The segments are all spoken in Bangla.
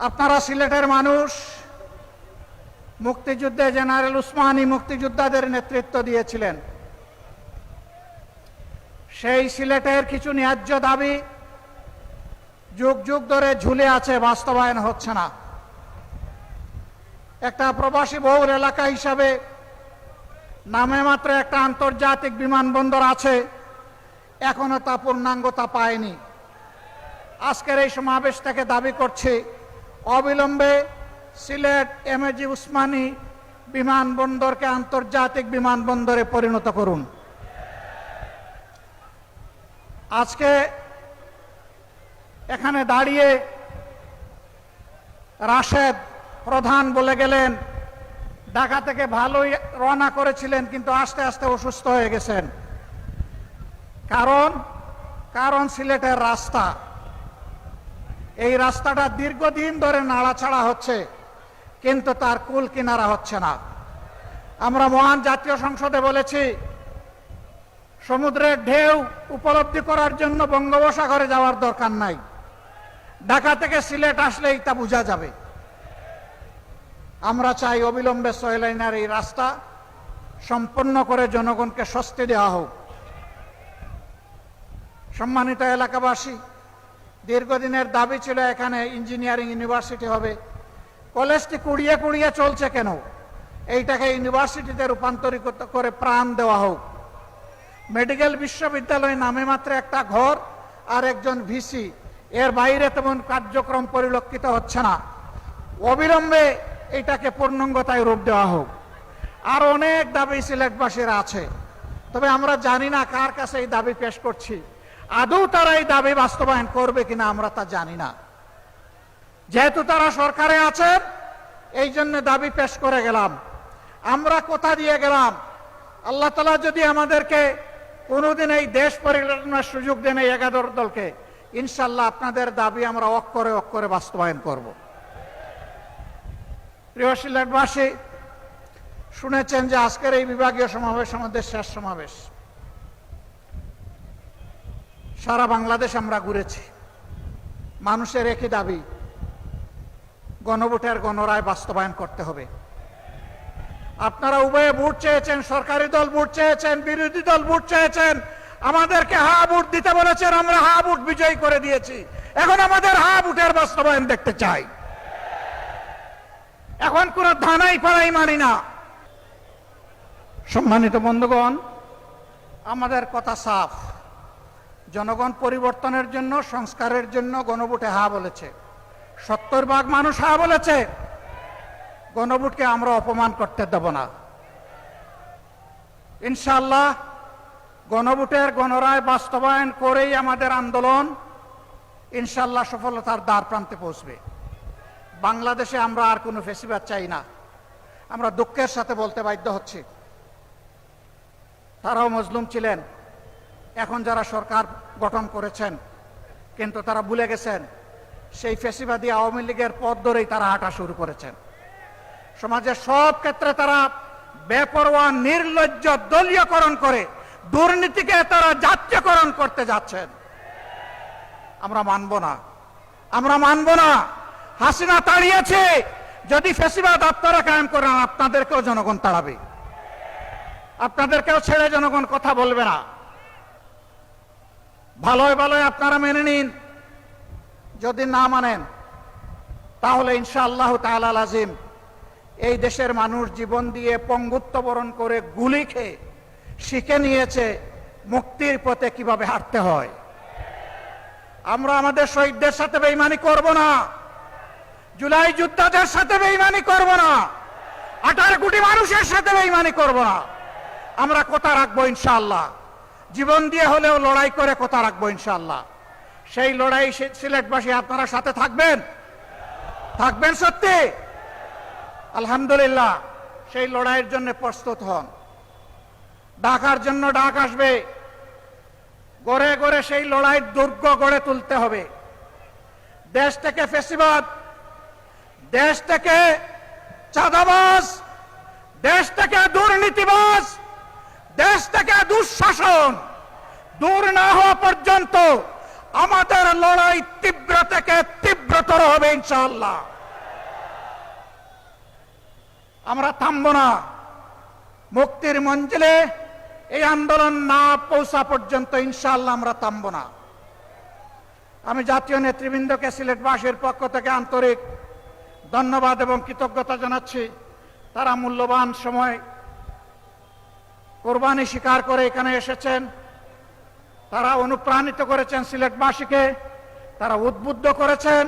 আপনারা সিলেটের মানুষ, মুক্তিযুদ্ধে জেনারেল উসমানী মুক্তিযোদ্ধাদের নেতৃত্ব দিয়েছিলেন। সেই সিলেটের কিছু ন্যায্য দাবি যুগ যুগ ধরে ঝুলে আছে, বাস্তবায়ন হচ্ছে না। একটা প্রবাসী বহুল এলাকা হিসাবে নামে মাত্র একটা আন্তর্জাতিক বিমানবন্দর আছে, এখনো তা পূর্ণাঙ্গতা পায়নি। আজকের এই সমাবেশ থেকে দাবি করছি, অবিলম্বে সিলেট এমএজি উসমানী বিমানবন্দরকে আন্তর্জাতিক বিমানবন্দরে পরিণত করুন। আজকে এখানে দাঁড়িয়ে রাশেদ প্রধান বলে গেলেন ঢাকা থেকে ভালোই রওনা করেছিলেন, কিন্তু আস্তে আস্তে অসুস্থ হয়ে গেছেন। কারণ সিলেটের রাস্তা, এই রাস্তাটা দীর্ঘদিন ধরে নাড়াচাড়া হচ্ছে, কিন্তু তার কুল কিনারা হচ্ছে না। আমরা মহান জাতীয় সংসদে বলেছি, সমুদ্রের ঢেউ উপলব্ধি করার জন্য বঙ্গোপসাগরে যাওয়ার দরকার নাই, ঢাকা থেকে সিলেট আসলেই তা বোঝা যাবে। আমরা চাই অবিলম্বে 6 লাইনের এই রাস্তা সম্পন্ন করে জনগণকে স্বস্তি দেওয়া হোক। সম্মানিত এলাকাবাসী, দীর্ঘদিনের দাবি ছিল এখানে ইঞ্জিনিয়ারিং ইউনিভার্সিটি হবে। কলেজটি কুড়িয়ে কুড়িয়ে চলছে কেন? এইটাকে ইউনিভার্সিটিতে রূপান্তরিত করে প্রাণ দেওয়া হোক। মেডিকেল বিশ্ববিদ্যালয় নামে মাত্র একটা ঘর আর একজন ভিসি, এর বাইরে তেমন কার্যক্রম পরিলক্ষিত হচ্ছে না। অবিলম্বে এটাকে পূর্ণাঙ্গতায় রূপ দেওয়া হোক। আর অনেক দাবি সিলেটবাসীর আছে, তবে আমরা জানি না কার কাছে এই দাবি পেশ করছি। আদৌ তারা এই দাবি বাস্তবায়ন করবে কিনা আমরা তা জানি না। যেহেতু তারা সরকারে আছেন, এই জন্য দাবি পেশ করে গেলাম। আমরা কথা দিয়ে গেলাম, আল্লাহ তাআলা যদি আমাদেরকে কোনোদিন এই দেশ পরিচালনার সুযোগ দেন, এই 11 দলকে, ইনশাল্লাহ আপনাদের দাবি আমরা অক্ষরে অক্ষরে বাস্তবায়ন করব। প্রিয় সিলেটবাসী, শুনেছেন যে আজকের এই বিভাগীয় সমাবেশ আমাদের শেষ সমাবেশ। সারা বাংলাদেশ আমরা ঘুরেছি, মানুষের একই দাবি, গণভোটের গণরায় বাস্তবায়ন করতে হবে। আপনারা উভয়ে ভোট চেয়েছেন, সরকারি দল ভোট চেয়েছেন, বিরোধী দল ভোট চেয়েছেন, আমাদেরকে হা ভোট দিতে বলেছেন, আমরা হা ভোট বিজয়ী করে দিয়েছি। এখন আমাদের হা ভোটের বাস্তবায়ন দেখতে চাই। এখন কোন ধানাই পাড়াই মানি না। সম্মানিত বন্ধুগণ, আমাদের কথা সাফ, জনগণ পরিবর্তনের জন্য, সংস্কারের জন্য গণভোটে হা বলেছে। 70% মানুষ হা বলেছে। গণভোটকে আমরা অপমান করতে দেব না। ইনশাআল্লাহ গণভোটের গণরায় বাস্তবায়ন করেই আমাদের আন্দোলন ইনশাআল্লাহ সফলতার দ্বার প্রান্তে পৌঁছবে। বাংলাদেশে আমরা আর কোনো ফেসিবাদ চাই না। আমরা দুঃখের সাথে বলতে বাধ্য হচ্ছি, তারাও মজলুম ছিলেন। এখন যারা সরকার গঠন করেছেন, কিন্তু তারা ভুলে গেছেন সেই ফেসিবাদী আওয়ামী লীগের পথ ধরেই তারা হাঁটা শুরু করেছেন। সমাজের সব ক্ষেত্রে তারা বেপরোয়া, নির্লজ্জ দলীয়করণ করে দুর্নীতিকে তারা জাতীয়করণ করতে যাচ্ছেন। আমরা মানব না, আমরা মানব না। হাসিনা তাড়িয়েছে, যদি ফেসিবাদ আপনারা কায়েম করেন, আপনাদেরকেও জনগণ তাড়াবে, আপনাদেরকেও ছেড়ে জনগণ কথা বলবে না। ভালোই ভালোই আপনারা মেনে নিন। যদি না মানেন, তাহলে ইনশাআল্লাহ তাআলা লাজিম এই দেশের মানুষ জীবন দিয়ে পঙ্গুত্ব বরণ করে গুলি খেয়ে শিখে নিয়েছে মুক্তির পথে কিভাবে হাঁটতে হয়। আমরা আমাদের শহীদদের সাথে বেঈমানি করব না, জুলাই যোদ্ধাদের সাথে বেঈমানি করব না, 18 কোটি মানুষের সাথে বেঈমানি করব না। আমরা কথা রাখবো ইনশাআল্লাহ, জীবন দিয়ে হলেও লড়াই করে কথা রাখবো ইনশাআল্লাহ। সেই লড়াই সিলেটবাসী আপনারা সাথে থাকবেন, থাকবেন সত্যি? আলহামদুলিল্লাহ, সেই লড়াইয়ের জন্য প্রস্তুত হন। ডাকার জন্য ডাক আসবে, গড়ে গড়ে সেই লড়াইয়ের দুর্গ গড়ে তুলতে হবে। দেশ থেকে ফেসিবাদ, দেশ থেকে চাঁদাবাজ, দেশ থেকে দুর্নীতিবাজ, দেশ থেকে দুঃশাসন দূর না হওয়া পর্যন্ত আমাদের লড়াই তীব্র থেকে তীব্রতর হবে ইনশাআল্লাহ। আমরা থামবো না। মুক্তির মঞ্জিলে এই আন্দোলন না পৌঁছা পর্যন্ত ইনশাআল্লাহ আমরা থামবো না। আমি জাতীয় নেতৃবৃন্দকে সিলেটবাসীর পক্ষ থেকে আন্তরিক ধন্যবাদ এবং কৃতজ্ঞতা জানাচ্ছি। তারা মূল্যবান সময় কোরবানি স্বীকার করে এখানে এসেছেন। তারা অনুপ্রাণিত করেছেন সিলেটবাসীকে, তারা উদ্বুদ্ধ করেছেন,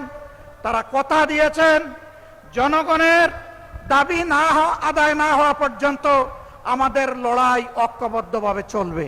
তারা কথা দিয়েছেন জনগণের দাবি আদায় না হওয়া পর্যন্ত আমাদের লড়াই ঐক্যবদ্ধভাবে চলবে।